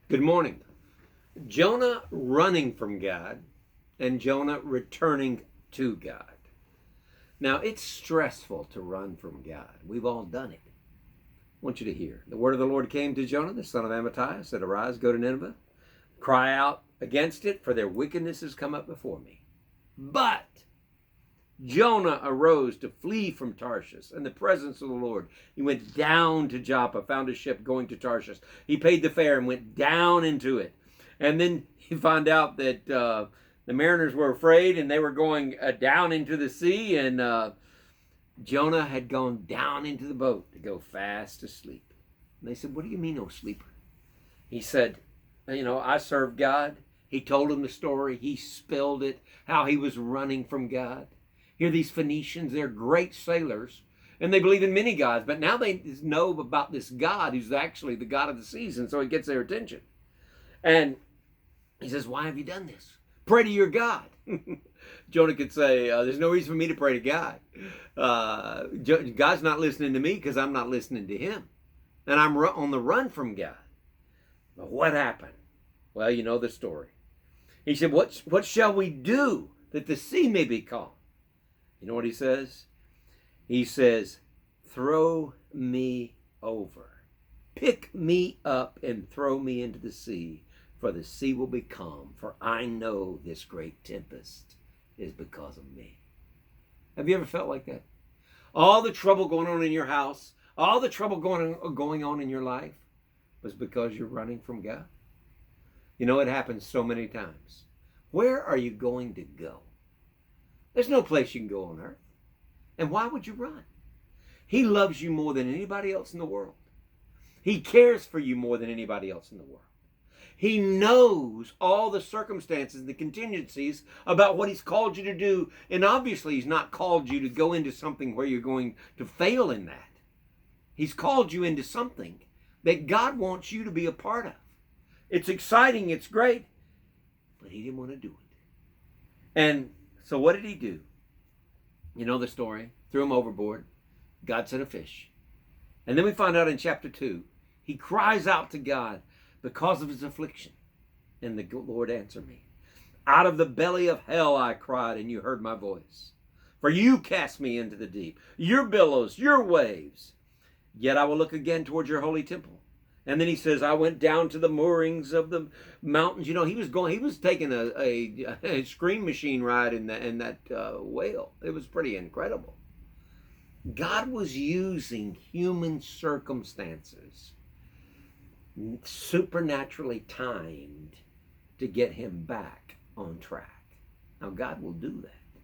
Good morning. Jonah running from God and Jonah returning to God. Now, it's stressful to run from God. We've all done it. I want you to hear. The word of the Lord came to Jonah, the son of Amittai, said, "Arise, go to Nineveh, cry out against it, for their wickedness has come up before me." But Jonah arose to flee from Tarshish and the presence of the Lord. He went down to Joppa, found a ship going to Tarshish. He paid the fare and went down into it. And then he found out that the mariners were afraid and they were going down into the sea. And Jonah had gone down into the boat to go fast asleep. And they said, "What do you mean, oh sleeper?" He said, I serve God. He told them the story. He spilled it, how he was running from God. Here, these Phoenicians, they're great sailors, and they believe in many gods, but now they know about this God who's actually the God of the seas, and so it gets their attention. And he says, "Why have you done this? Pray to your God." Jonah could say, "There's no reason for me to pray to God. God's not listening to me because I'm not listening to him, and I'm on the run from God." But what happened? Well, you know the story. He said, what shall we do that the sea may be calm?" You know what he says? He says, "Throw me over. Pick me up and throw me into the sea, for the sea will be calm, for I know this great tempest is because of me." Have you ever felt like that? All the trouble going on in your house, all the trouble going on in your life was because you're running from God? You know, it happens so many times. Where are you going to go? There's no place you can go on earth. And why would you run? He loves you more than anybody else in the world. He cares for you more than anybody else in the world. He knows all the circumstances, the contingencies about what he's called you to do. And obviously he's not called you to go into something where you're going to fail in that. He's called you into something that God wants you to be a part of. It's exciting, it's great, but he didn't want to do it. And so what did he do? You know the story. Threw him overboard. God sent a fish. And then we find out in chapter 2, he cries out to God because of his affliction. And the Lord answered me. "Out of the belly of hell I cried, and you heard my voice. For you cast me into the deep. Your billows, your waves. Yet I will look again towards your holy temple." And then he says, "I went down to the moorings of the mountains." You know, he was taking a scream machine ride in that whale. It was pretty incredible. God was using human circumstances, supernaturally timed, to get him back on track. Now, God will do that.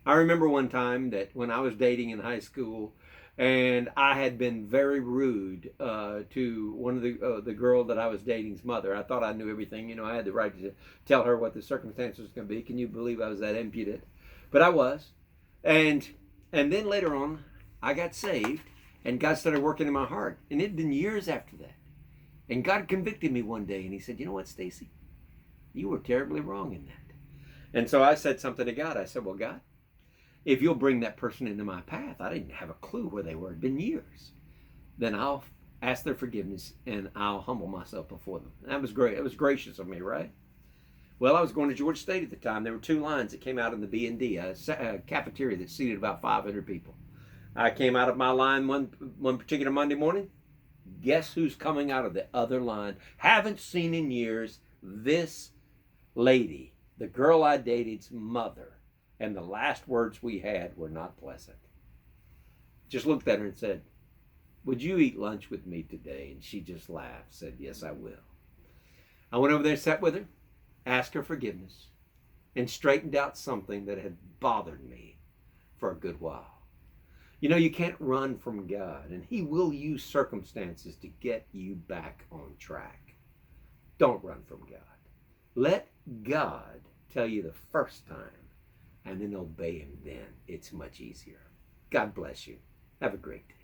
I remember one time that when I was dating in high school, and I had been very rude to one of the girl that I was dating's mother. I thought I knew everything. You know, I had the right to tell her what the circumstances was going to be. Can you believe I was that impudent? But I was. And then later on, I got saved, and God started working in my heart. And it had been years after that. And God convicted me one day, and he said, "You know what, Stacy? You were terribly wrong in that." And so I said something to God. I said, "Well, God, if you'll bring that person into my path," I didn't have a clue where they were. It had been years. "Then I'll ask their forgiveness and I'll humble myself before them." And that was great. It was gracious of me, right? Well, I was going to Georgia State at the time. There were 2 lines that came out in the B&D, a cafeteria that seated about 500 people. I came out of my line one particular Monday morning. Guess who's coming out of the other line? Haven't seen in years. This lady, the girl I dated's mother. And the last words we had were not pleasant. Just looked at her and said, "Would you eat lunch with me today?" And she just laughed, said, "Yes, I will." I went over there, sat with her, asked her forgiveness, and straightened out something that had bothered me for a good while. You know, you can't run from God, and he will use circumstances to get you back on track. Don't run from God. Let God tell you the first time, and then obey him then. It's much easier. God bless you. Have a great day.